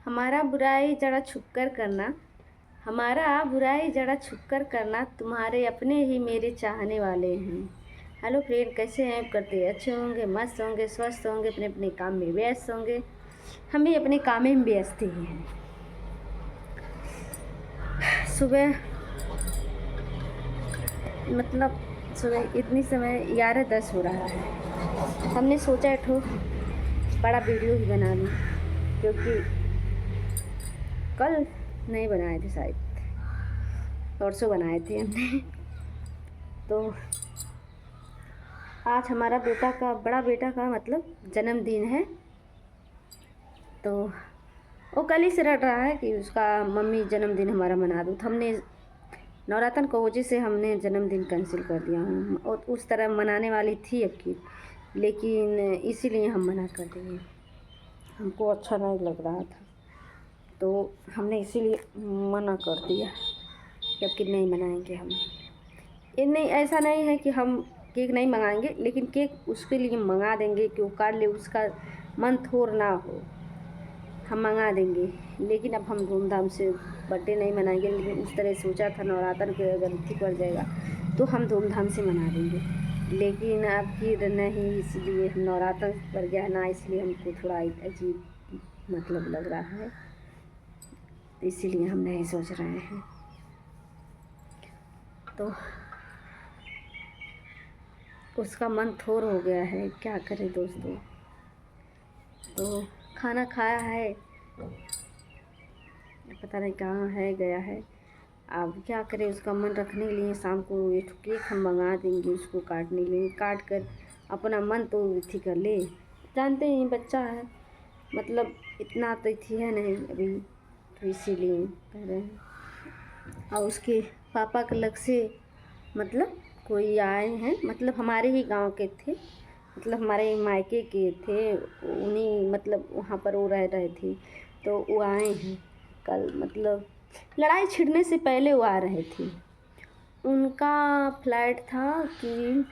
हमारा बुराई जरा छुप कर करना, हमारा बुराई जरा छुप कर करना, तुम्हारे अपने ही मेरे चाहने वाले हैं। हेलो फ्रेंड, कैसे हैं? करते अच्छे होंगे, मस्त होंगे, स्वस्थ होंगे, अपने अपने काम में व्यस्त होंगे। हम भी अपने काम में व्यस्त ही हैं। सुबह मतलब सुबह इतनी समय 11:10 हो रहा है। हमने सोचा एक बड़ा वीडियो ही बना लूँ, क्योंकि कल नहीं बनाए थे, शायद परसों बनाए थे हमने। तो आज हमारा बड़ा बेटा का मतलब जन्मदिन है। तो वो कल ही से रट रहा है कि उसका मम्मी जन्मदिन हमारा मना दो। तो हमने नवरात्र को वजह से हमने जन्मदिन कैंसिल कर दिया हूँ, और उस तरह मनाने वाली थी अब की, लेकिन इसीलिए हम मना कर दिए। हमको अच्छा नहीं लग रहा था, तो हमने इसीलिए मना कर दिया कि नहीं मनाएंगे हम। ये नहीं, ऐसा नहीं है कि हम केक नहीं मंगाएंगे, लेकिन केक उसके लिए मंगा देंगे कि वो काट ले, उसका मन थोर ना हो, हम मंगा देंगे। लेकिन अब हम धूमधाम से बर्थडे नहीं मनाएंगे। लेकिन उस तरह सोचा था नवरात्र के अगर ठीक पड़ जाएगा तो हम धूमधाम से मना देंगे, लेकिन अब फिर नहीं, इसलिए हम नवरात्र पर गया ना, इसलिए हमको थोड़ा अजीब मतलब लग रहा है, इसीलिए हम नहीं सोच रहे हैं। तो उसका मन थोर हो गया है, क्या करें दोस्तों। तो खाना खाया है, पता नहीं कहाँ है, गया है। अब क्या करें, उसका मन रखने के लिए शाम को एक केक हम मंगा देंगे उसको काटने के लिए, काट कर अपना मन तो इथी कर ले। जानते हैं बच्चा है, मतलब इतना तो इथी है नहीं अभी, तो इसीलिए कह रहे हैं। और उसके पापा के लग से मतलब कोई आए हैं, मतलब हमारे ही गांव के थे, मतलब हमारे मायके के थे, उन्हीं मतलब वहाँ पर वो रह रहे थे, तो वो आए हैं कल। मतलब लड़ाई छिड़ने से पहले वो आ रहे थे। उनका फ्लाइट था कि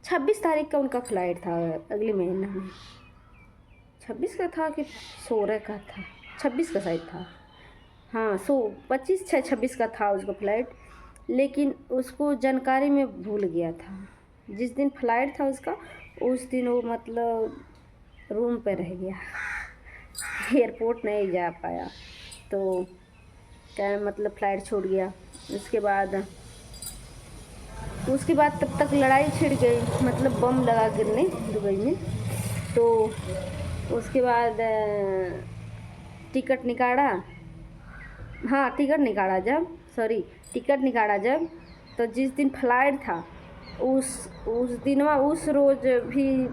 26 तारीख का उनका फ्लाइट था, अगले महीने में। 26 का था कि 16 का था, 26 का शायद था। हाँ, 26 का था उसका फ्लाइट, लेकिन उसको जानकारी में भूल गया था। जिस दिन फ्लाइट था उसका, उस दिन वो मतलब रूम पे रह गया, एयरपोर्ट नहीं जा पाया। तो क्या मतलब फ्लाइट छूट गया। उसके बाद तब तक लड़ाई छिड़ गई, मतलब बम लगा गिरने दुबई में। तो उसके बाद टिकट निकाला। हाँ, टिकट निकाला जब, तो जिस दिन फ्लाइट था उस दिन उस रोज़ भी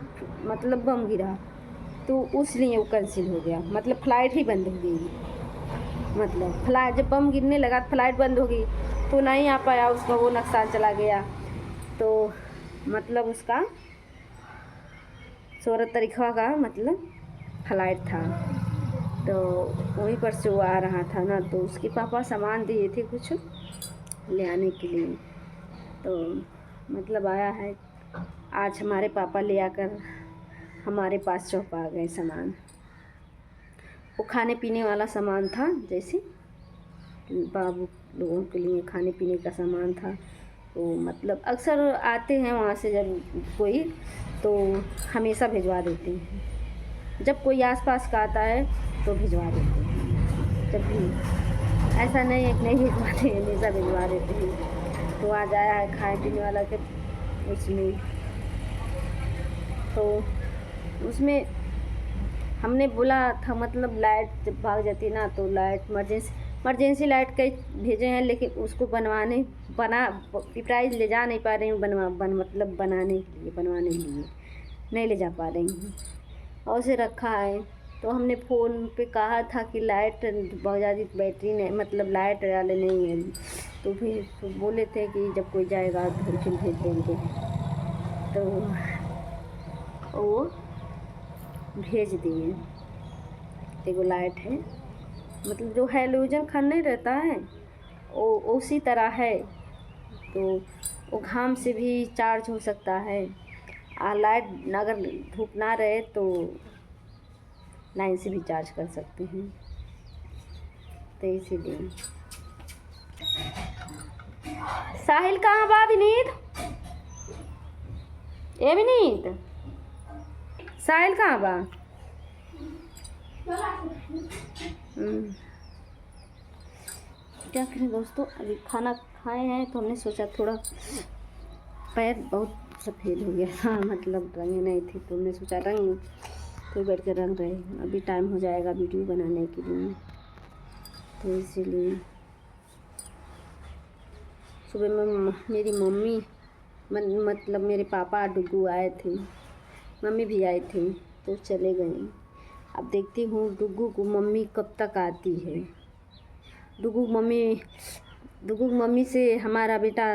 मतलब बम गिरा, तो उस लिए वो कैंसिल हो गया, मतलब फ़्लाइट ही बंद हो गई। मतलब फ्लाइट जब बम गिरने लगा तो फ़्लाइट बंद हो गई, तो नहीं आ पाया, उसका वो नुकसान चला गया। तो मतलब उसका 16 तारीखा का मतलब फ्लाइट था, तो वहीं पर से वो आ रहा था ना, तो उसके पापा सामान दिए थे कुछ ले आने के लिए। तो मतलब आया है आज, हमारे पापा ले आकर हमारे पास चौंका गए सामान। वो खाने पीने वाला सामान था, जैसे बाबू लोगों के लिए खाने पीने का सामान था। तो मतलब अक्सर आते हैं वहाँ से जब कोई, तो हमेशा भिजवा देते हैं। जब कोई आसपास का आता है तो भिजवा देते हैं, जब भी ऐसा नहीं है कि नहीं भिजवाते हैं, हमेशा भिजवा देते हैं। तो आज आया है खाने पीने वाला के उसमें, तो उसमें हमने बोला था, मतलब लाइट जब भाग जाती है ना, तो लाइट इमरजेंसी लाइट कई भेजे हैं, लेकिन उसको प्राइस ले जा नहीं पा रही हूँ, मतलब बनवाने के लिए नहीं ले जा पा रही हूँ, और उसे रखा है। तो हमने फ़ोन पे कहा था कि लाइट बहुत ज़्यादा बैटरी नहीं, मतलब लाइट वाले नहीं है, तो फिर तो बोले थे कि जब कोई जाएगा तो फिर भेज देंगे। तो वो भेज दिए। एगो लाइट है, मतलब जो हैलोजन खन नहीं रहता है, वो उसी तरह है। तो वो घाम से भी चार्ज हो सकता है, लाइट अगर धूप ना रहे तो लाइन से भी चार्ज कर सकते हैं, तो इसीलिए। साहिल कहाँ बा विनीत? ए विनीत, साहिल कहाँ बा? क्या करें दोस्तों, अभी खाना खाए हैं तो हमने सोचा थोड़ा पैर बहुत सफ़ेद हो गया था, मतलब रंगे नहीं थे, तो हमने सोचा रंग तो बैठ कर रंग रहे। अभी टाइम हो जाएगा वीडियो बनाने के लिए, तो इसीलिए सुबह में मेरी मम्मी मतलब मेरे पापा डुगू आए थे, मम्मी भी आई थी, तो चले गए। अब देखती हूँ डुगू को मम्मी कब तक आती है। डुगू मम्मी से हमारा बेटा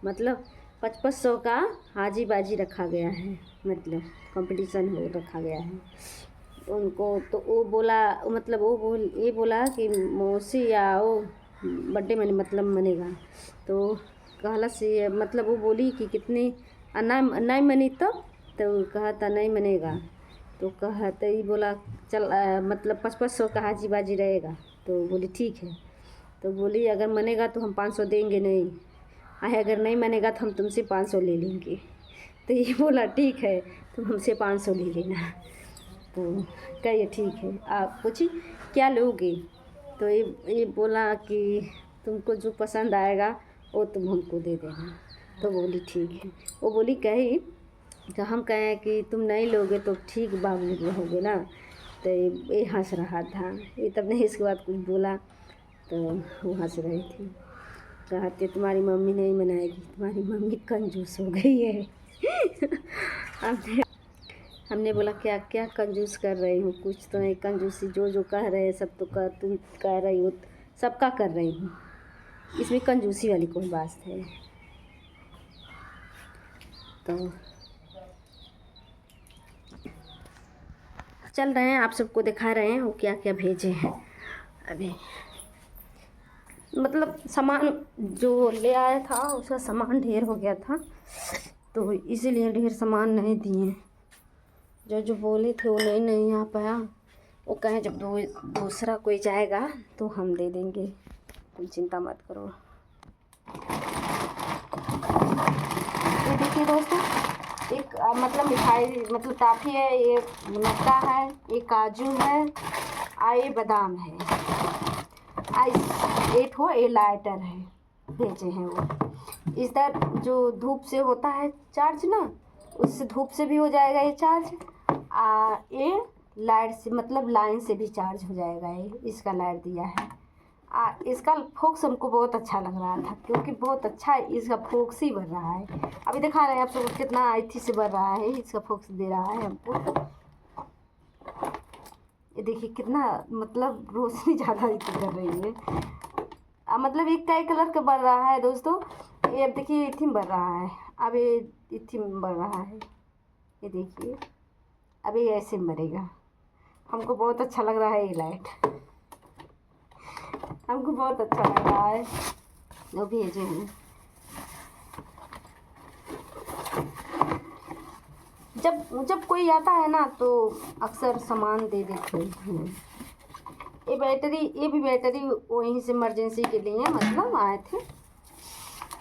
मतलब 5500 का हाजी बाजी रखा गया है, मतलब कंपटीशन हो रखा गया है उनको। तो वो बोला, मतलब ये बोला कि मौसी आओ बर्थडे मने मतलब मनेगा। तो कहला से मतलब वो बोली कि कितनी नहीं मनी तो कहा था नहीं मनेगा। तो कहा तो ये बोला चल मतलब 5500 का हाजी बाजी रहेगा। तो बोली ठीक है। तो बोली अगर मनेगा तो हम 500 देंगे नहीं, अगर नहीं मनेगा तो हम तुमसे 500 ले लेंगे। तो ये बोला ठीक है तुम हमसे 500 ले लेना। तो कहिए ठीक है। आप पूछी क्या लोगे? तो ये बोला कि तुमको जो पसंद आएगा वो तुम हमको दे देना। तो बोली ठीक है। वो बोली कही तो हम कहें कि तुम नहीं लोगे तो ठीक बाबू रहोगे ना। तो ये हंस रहा था, ये तब नहीं इसके बाद कुछ बोला। तो वो हंस रही थी, कहते तुम्हारी मम्मी नहीं मनाएगी, तुम्हारी मम्मी कंजूस हो गई है। हमने बोला क्या क्या कंजूस कर रही हूँ, कुछ तो नहीं कंजूसी, जो कह रहे हैं सब तो तुम कह रही हो, सबका कर रही हूँ, इसमें कंजूसी वाली कोई बात है। तो चल रहे हैं, आप सबको दिखा रहे हैं वो क्या क्या भेजे हैं। अभी मतलब सामान जो ले आया था उसका सामान ढेर हो गया था, तो इसीलिए ढेर सामान नहीं दिए। जो बोले थे वो नहीं आ पाया। वो कहें जब दूसरा कोई जाएगा तो हम दे देंगे, तुम चिंता मत करो। ये देखिए दोस्तों, एक मतलब मिठाई मतलब टाफी है, ये मक्का है, ये काजू है, ये बादाम है, ये लाइटर है, भेजे हैं वो। इधर जो धूप से होता है चार्ज ना, उससे धूप से भी हो जाएगा ये चार्ज। ये लाइट से मतलब लाइन से भी चार्ज हो जाएगा, ये इसका लाइट दिया है। इसका फोक्स हमको बहुत अच्छा लग रहा था, क्योंकि बहुत अच्छा इसका फोक्स ही बढ़ रहा है। अभी दिखा रहे हैं आप सबको कितना अच्छी से बढ़ रहा है, इसका फोक्स दे रहा है हमको। ये देखिए कितना मतलब रोशनी ज़्यादा कर रही है। मतलब एक कई कलर का बढ़ रहा है दोस्तों। ये अब देखिए थीम बढ़ रहा है, अब ये थीम बढ़ रहा है, ये देखिए अभी ऐसे मरेगा। हमको बहुत अच्छा लग रहा है ये लाइट, हमको बहुत अच्छा लग रहा है। वो भेजे हैं, जब कोई आता है ना तो अक्सर सामान दे देते हैं। ये भी बैटरी वहीं से इमरजेंसी के लिए मतलब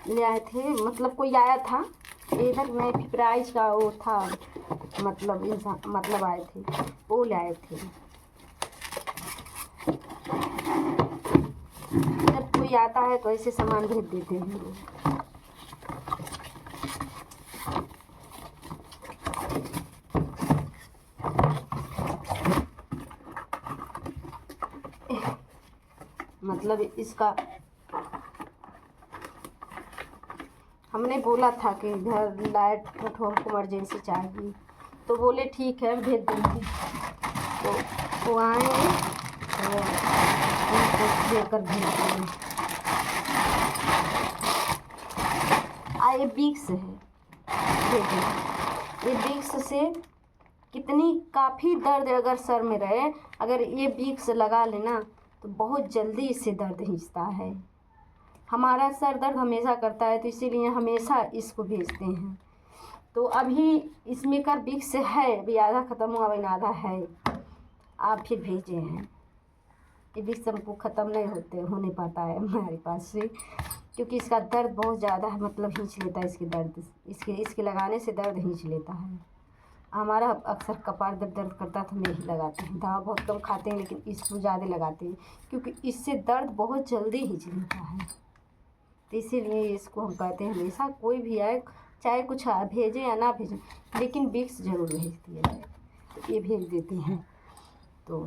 ले आए थे, मतलब कोई आया था इधर में प्राइस का वो था, मतलब इंसान मतलब आए थे वो ले आए थे। जब कोई आता है तो ऐसे सामान भेज देते हैं। मतलब इसका हमने बोला था कि घर लाइट को इमरजेंसी चाहिए, तो बोले ठीक है भेज देंगे। तो वो आए तो उनको देकर भेज देंगे। ये विक्स है, देखिए ये विक्स से कितनी काफ़ी दर्द अगर सर में रहे, अगर ये विक्स लगा लेना तो बहुत जल्दी इससे दर्द हिंचता है। हमारा सर दर्द हमेशा करता है, तो इसीलिए हमेशा इसको भेजते हैं। तो अभी इसमें का विक्स है, अभी आधा ख़त्म हुआ, अभी आधा है। आप फिर भेजे हैं, ये विक्स हमको ख़त्म नहीं होने पाता है हमारे पास से, क्योंकि इसका दर्द बहुत ज़्यादा है, मतलब खींच लेता है। इसके दर्द इसके लगाने से दर्द खींच लेता है। हमारा अक्सर कपार दर्द करता है तो हम यही लगाते हैं। दवा बहुत कम खाते हैं, लेकिन इसको ज़्यादा लगाते हैं, क्योंकि इससे दर्द बहुत जल्दी खींच लेता है। तो इसीलिए इसको हम कहते हैं हमेशा कोई भी आए, चाहे कुछ भेजें या ना भेजें, लेकिन विक्स ज़रूर भेज दिया जाए। तो ये भेज देते हैं, तो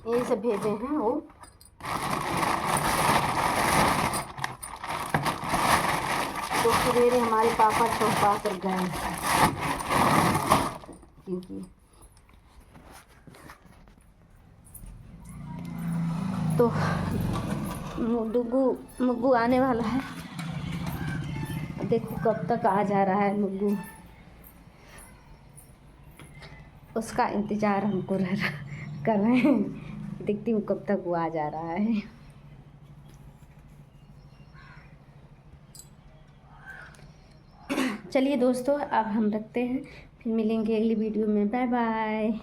ये सब भेजे हैं वो। तो सवेरे हमारे पापा चौपा कर गए, क्योंकि तो मुग्गू आने वाला है। देखो कब तक आ जा रहा है मुग्गू, उसका इंतज़ार हमको कर रहे हैं। देखती हूँ कब तक वो आ जा रहा है। चलिए दोस्तों, अब हम रखते हैं, फिर मिलेंगे अगली वीडियो में। Bye bye.